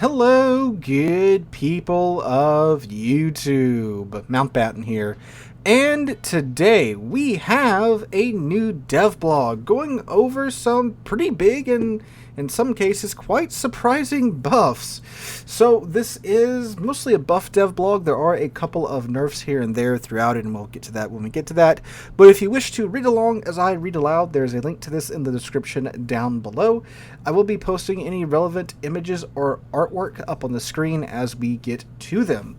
Hello, good people of YouTube. Mountbatten here. And today we have a new DevBlog going over some pretty big and in some cases quite surprising buffs. So this is mostly a buff DevBlog. There are a couple of nerfs here and there throughout it, and we'll get to that when we get to that. But if you wish to read along as I read aloud, there's a link to this in the description down below. I will be posting any relevant images or artwork up on the screen as we get to them.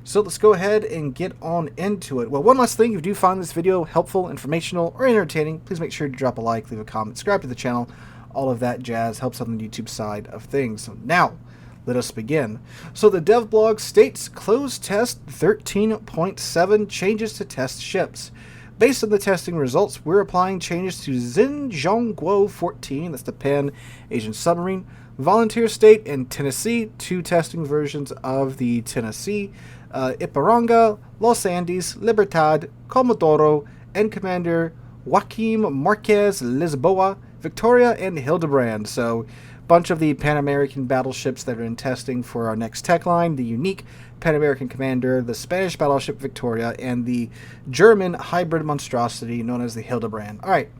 So let's go ahead and get on into it. Well, one last thing, if you do find this video helpful, informational, or entertaining, please make sure to drop a like, leave a comment, subscribe to the channel. All of that jazz helps on the YouTube side of things. So now, let us begin. So the DevBlog states closed test 13.7 changes to test ships. Based on the testing results, we're applying changes to Xinjiang 14, that's the Pan-Asian submarine, Volunteer State, and Tennessee, two testing versions of the Tennessee, Ipiranga, Los Andes, Libertad, Comodoro, and Commander Joaquim Marquez Lisboa, Victoria, and Hilderbrand. So a bunch of the Pan American battleships that are in testing for our next tech line, the unique Pan American Commander, the Spanish battleship Victoria, and the German hybrid monstrosity known as the Hilderbrand. Alright,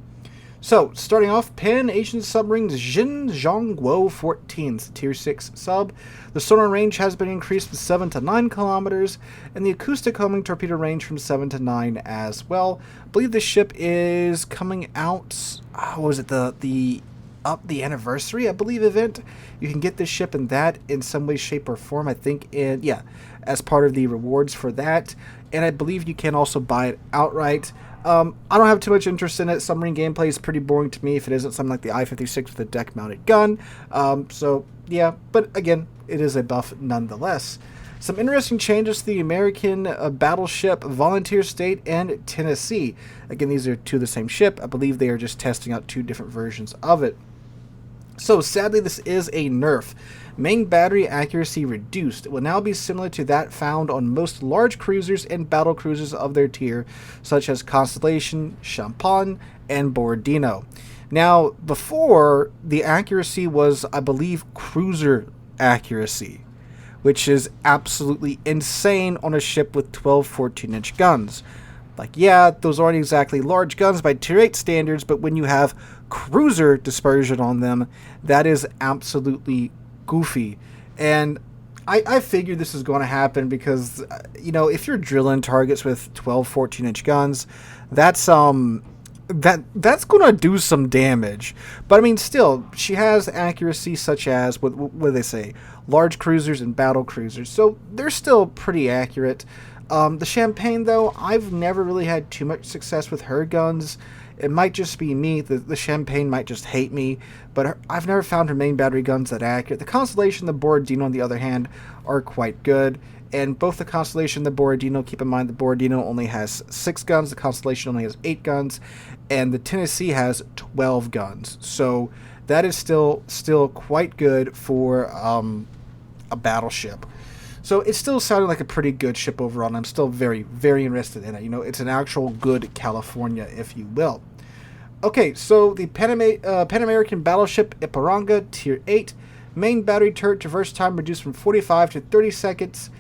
so starting off, Pan-Asian submarine Xinjiang 14, Tier 6 sub. The sonar range has been increased from 7 to 9 kilometers, and the acoustic homing torpedo range from 7 to 9 as well. I believe this ship is coming out, what was it, the anniversary, I believe, event. You can get this ship in that in some way, shape, or form, I think, as part of the rewards for that. And I believe you can also buy it outright. I don't have too much interest in it. Submarine gameplay is pretty boring to me if it isn't something like the I-56 with a deck-mounted gun. So, yeah, but again, it is a buff nonetheless. Some interesting changes to the American battleship Volunteer State and Tennessee. Again, these are two of the same ship. I believe they are just testing out two different versions of it. So, sadly, this is a nerf. Main battery accuracy reduced. It will now be similar to that found on most large cruisers and battle cruisers of their tier, such as Constellation, Champagne, and Borodino. Now, before, the accuracy was, I believe, cruiser accuracy, which is absolutely insane on a ship with 12 14-inch guns. Like, yeah, those aren't exactly large guns by Tier 8 standards, but when you have cruiser dispersion on them, that is absolutely goofy. And I figured this is going to happen because, if you're drilling targets with 12 14-inch guns, that's going to do some damage. But I mean, still, she has accuracy such as what do they say, large cruisers and battle cruisers, so they're still pretty accurate. The Champagne, though, I've never really had too much success with her guns. It might just be me. The Champagne might just hate me, but I've never found her main battery guns that accurate. The Constellation and the Borodino, on the other hand, are quite good. And both the Constellation and the Borodino, keep in mind the Borodino only has 6 guns, the Constellation only has 8 guns, and the Tennessee has 12 guns. So that is still quite good for a battleship. So it still sounded like a pretty good ship overall, and I'm still very, very interested in it. It's an actual good California, if you will. Okay, so the Pan American battleship Ipiranga, Tier 8. Main battery turret traverse time reduced from 45 to 30 seconds.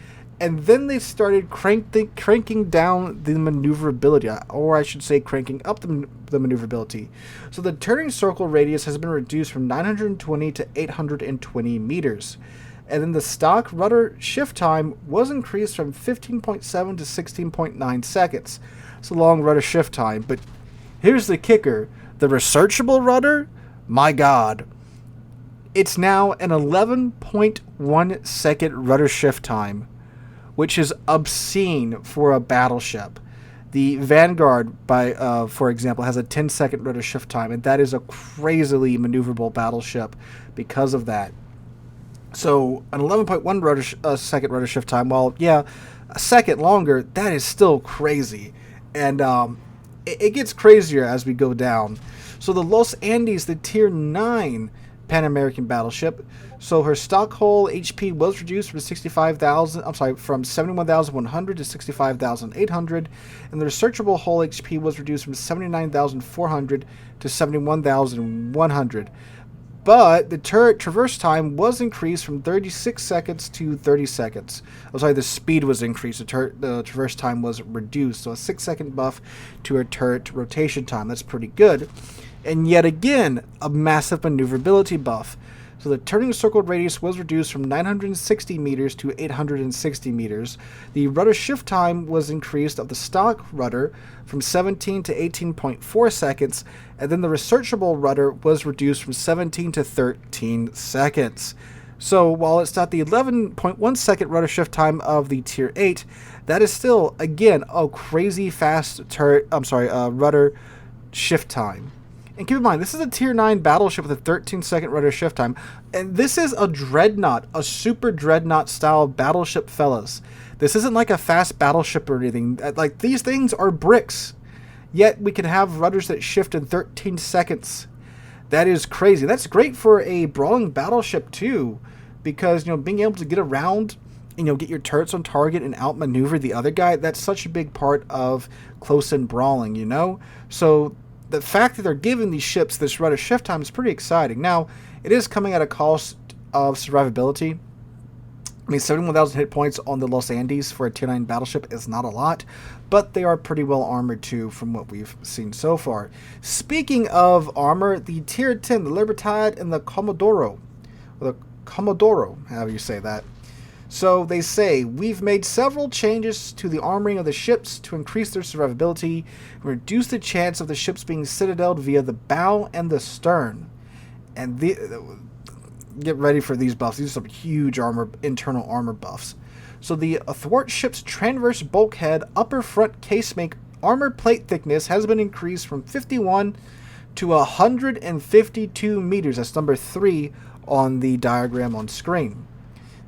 And then they started cranking down the maneuverability, or I should say cranking up the maneuverability. So the turning circle radius has been reduced from 920 to 820 meters. And then the stock rudder shift time was increased from 15.7 to 16.9 seconds. It's a long rudder shift time, but here's the kicker. The researchable rudder, my God, it's now an 11.1 second rudder shift time, which is obscene for a battleship. The Vanguard, for example, has a 10-second rudder shift time, and that is a crazily maneuverable battleship because of that. So an 11.1 second rudder shift time, while, yeah, a second longer, that is still crazy. And it gets crazier as we go down. So the Los Andes, the Tier 9 Pan American battleship, so her stock hull HP was reduced from 71,100 to 65,800, and the researchable hull HP was reduced from 79,400 to 71,100. but the turret traverse time was increased from 36 seconds to 30 seconds. Oh, sorry, the speed was increased. The traverse time was reduced. So a 6-second buff to her turret rotation time. That's pretty good. And yet again, a massive maneuverability buff. So the turning circled radius was reduced from 960 meters to 860 meters. The rudder shift time was increased of the stock rudder from 17 to 18.4 seconds, and then the researchable rudder was reduced from 17 to 13 seconds. So while it's not the 11.1 second rudder shift time of the Tier 8, that is still, again, a crazy fast rudder shift time. And keep in mind, this is a Tier 9 battleship with a 13-second rudder shift time. And this is a dreadnought, a super dreadnought style battleship, fellas. This isn't like a fast battleship or anything. Like, these things are bricks. Yet we can have rudders that shift in 13 seconds. That is crazy. That's great for a brawling battleship too. Because, being able to get around, get your turrets on target and outmaneuver the other guy, that's such a big part of close-in brawling, So the fact that they're giving these ships this rudder shift time is pretty exciting. Now, it is coming at a cost of survivability. 71,000 hit points on the Los Andes for a Tier 9 battleship is not a lot, but they are pretty well armored too from what we've seen so far. Speaking of armor, the Tier 10, the Libertad and the Comodoro, however you say that. So they say, we've made several changes to the armoring of the ships to increase their survivability and reduce the chance of the ships being citadeled via the bow and the stern. And get ready for these buffs. These are some huge internal armor buffs. So the athwart ship's transverse bulkhead upper front casemate armor plate thickness has been increased from 51 to 152 meters. That's number 3 on the diagram on screen.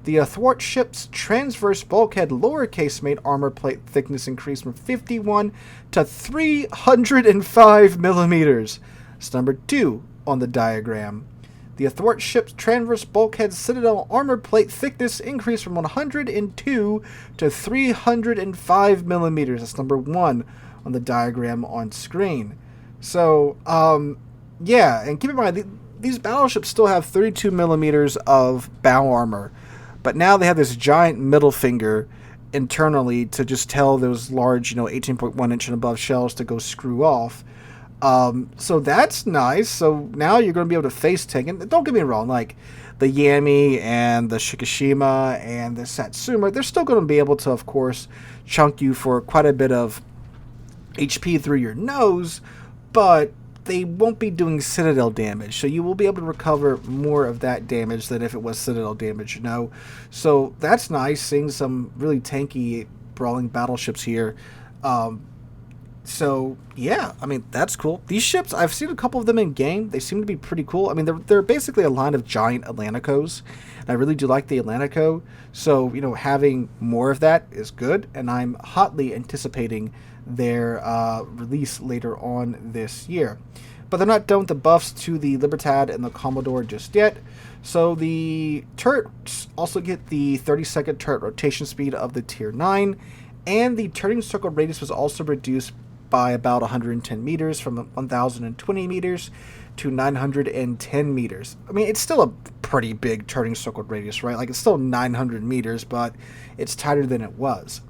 The athwart ship's transverse bulkhead lower casemate armor plate thickness increased from 51 to 305 millimeters. That's number 2 on the diagram. The athwart ship's transverse bulkhead citadel armor plate thickness increased from 102 to 305 millimeters. That's number 1 on the diagram on screen. So, yeah, and keep in mind, these battleships still have 32 millimeters of bow armor. But now they have this giant middle finger internally to just tell those large, 18.1 inch and above shells to go screw off. So that's nice. So now you're going to be able to face tank. And don't get me wrong, like the Yami and the Shikishima and the Satsuma, they're still going to be able to, of course, chunk you for quite a bit of HP through your nose, but they won't be doing citadel damage, so you will be able to recover more of that damage than if it was citadel damage, So that's nice, seeing some really tanky brawling battleships here. So yeah, that's cool. These ships, I've seen a couple of them in game. They seem to be pretty cool. They're basically a line of giant Atlanticos, and I really do like the Atlantico. So having more of that is good, and I'm hotly anticipating their release later on this year. But they're not done with the buffs to the Libertad and the Commodore just yet. So the turrets also get the 30-second turret rotation speed of the Tier 9, and the turning circle radius was also reduced by about 110 meters from 1,020 meters to 910 meters. It's still a pretty big turning circle radius, right? Like, it's still 900 meters, but it's tighter than it was.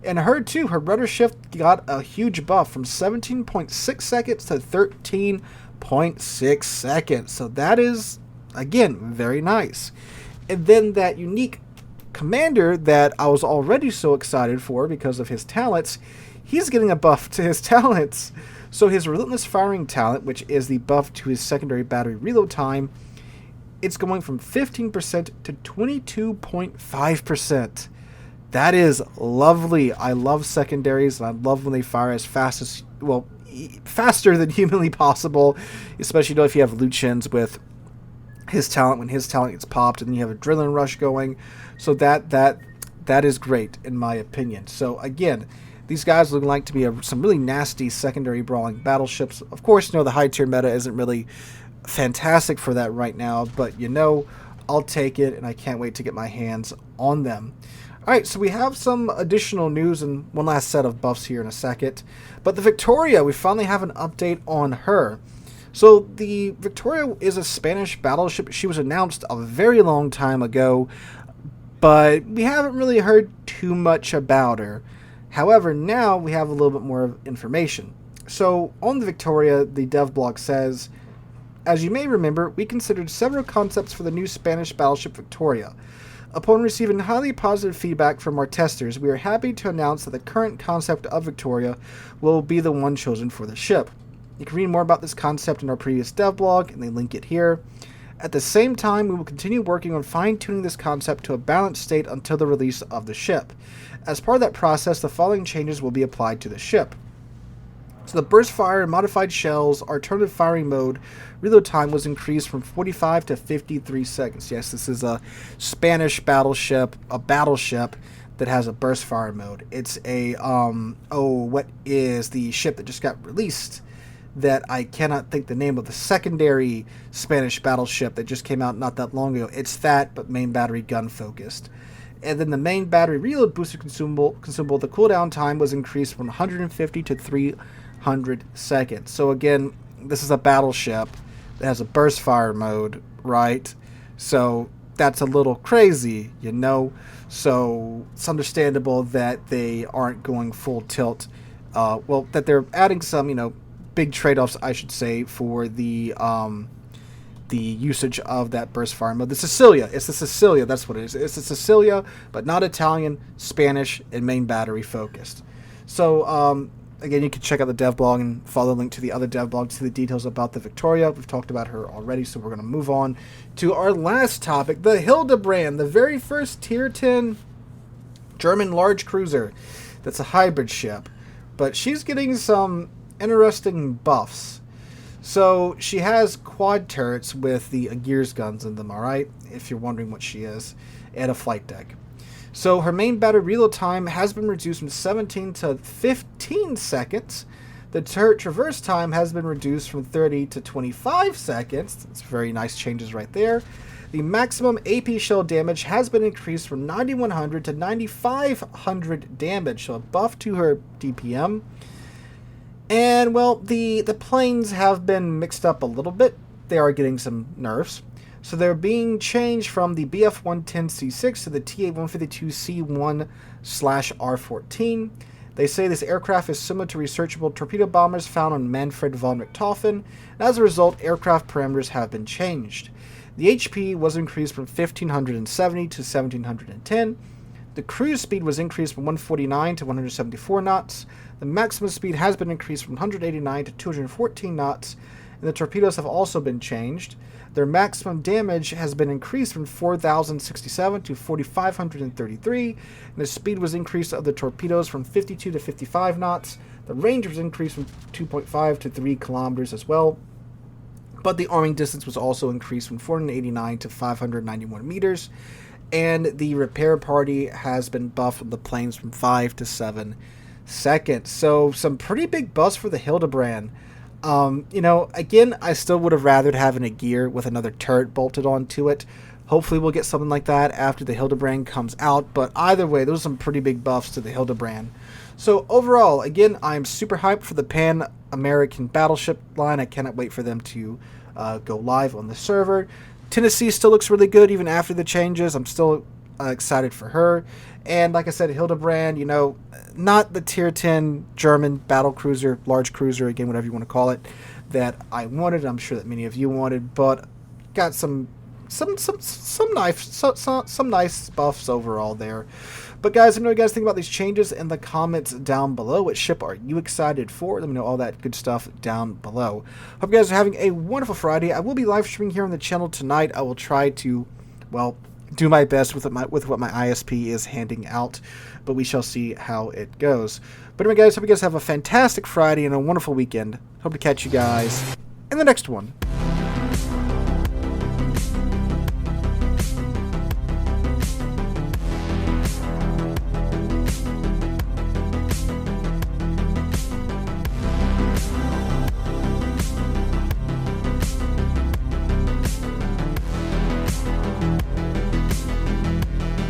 And her rudder shift got a huge buff from 17.6 seconds to 13.6 seconds. So that is, again, very nice. And then that unique commander that I was already so excited for because of his talents, he's getting a buff to his talents. So his relentless firing talent, which is the buff to his secondary battery reload time, it's going from 15% to 22.5%. That is lovely. I love secondaries, and I love when they fire as fast as, faster than humanly possible, especially if you have Lucians with his talent, when his talent gets popped, and then you have adrenaline rush going. So that is great, in my opinion. So again, these guys look like to be some really nasty secondary brawling battleships. Of course, the high tier meta isn't really fantastic for that right now, but I'll take it, and I can't wait to get my hands on them. Alright, so we have some additional news and one last set of buffs here in a second. But the Victoria, we finally have an update on her. So the Victoria is a Spanish battleship. She was announced a very long time ago, but we haven't really heard too much about her. However, now we have a little bit more information. So on the Victoria, the DevBlog says, as you may remember, we considered several concepts for the new Spanish battleship Victoria. Upon receiving highly positive feedback from our testers, we are happy to announce that the current concept of Victoria will be the one chosen for the ship. You can read more about this concept in our previous devblog, and they link it here. At the same time, we will continue working on fine-tuning this concept to a balanced state until the release of the ship. As part of that process, the following changes will be applied to the ship. So the burst fire and modified shells, alternative firing mode, reload time was increased from 45 to 53 seconds. Yes, this is a Spanish battleship, that has a burst fire mode. It's a, what is the ship that just got released that I cannot think the name of, the secondary Spanish battleship that just came out not that long ago. It's that, but main battery gun focused. And then the main battery reload booster consumable, the cooldown time was increased from 150 to 300 seconds. So again, this is a battleship that has a burst fire mode, right? So that's a little crazy, you know? So it's understandable that they aren't going full tilt. That they're adding some, big trade-offs, I should say, for the usage of that burst fire mode. The Sicilia. It's the Sicilia. That's what it is. It's the Sicilia, but not Italian, Spanish, and main battery focused. So, again, you can check out the devblog and follow the link to the other devblog to see the details about the Victoria. We've talked about her already, so we're going to move on to our last topic, the Hilderbrand, the very first Tier 10 German large cruiser that's a hybrid ship. But she's getting some interesting buffs. So she has quad turrets with the Aegir's guns in them, alright? If you're wondering what she is, and a flight deck. So her main battery reload time has been reduced from 17 to 15 seconds. The turret traverse time has been reduced from 30 to 25 seconds. That's very nice changes right there. The maximum AP shell damage has been increased from 9100 to 9500 damage, so a buff to her DPM. And, well, the planes have been mixed up a little bit. They are getting some nerfs. So they're being changed from the BF-110C6 to the TA-152C1/R14. They say this aircraft is similar to researchable torpedo bombers found on Manfred von Richthofen, and as a result, aircraft parameters have been changed. The HP was increased from 1570 to 1710. The cruise speed was increased from 149 to 174 knots. The maximum speed has been increased from 189 to 214 knots, and the torpedoes have also been changed. Their maximum damage has been increased from 4,067 to 4,533, and the speed was increased of the torpedoes from 52 to 55 knots. The range was increased from 2.5 to 3 kilometers as well, but the arming distance was also increased from 489 to 591 meters, and the repair party has been buffed from the planes from 5 to 7 seconds. So some pretty big buffs for the Hilderbrand. Again, I still would have rathered having a gear with another turret bolted onto it. Hopefully we'll get something like that after the Hilderbrand comes out, but either way, those are some pretty big buffs to the Hilderbrand. So overall, again, I'm super hyped for the Pan-American Battleship line. I cannot wait for them to go live on the server. Tennessee still looks really good even after the changes. I'm still excited for her. And like I said, Hilderbrand, not the Tier 10 German battle cruiser, large cruiser, again, whatever you want to call it, that I wanted. I'm sure that many of you wanted, but got some nice buffs overall there. But guys, let me know what you guys think about these changes in the comments down below. What ship are you excited for? Let me know all that good stuff down below. Hope you guys are having a wonderful Friday. I will be live streaming here on the channel tonight. I will try to, do my best with what my ISP is handing out, but we shall see how it goes. But anyway, guys, hope you guys have a fantastic Friday and a wonderful weekend. Hope to catch you guys in the next one.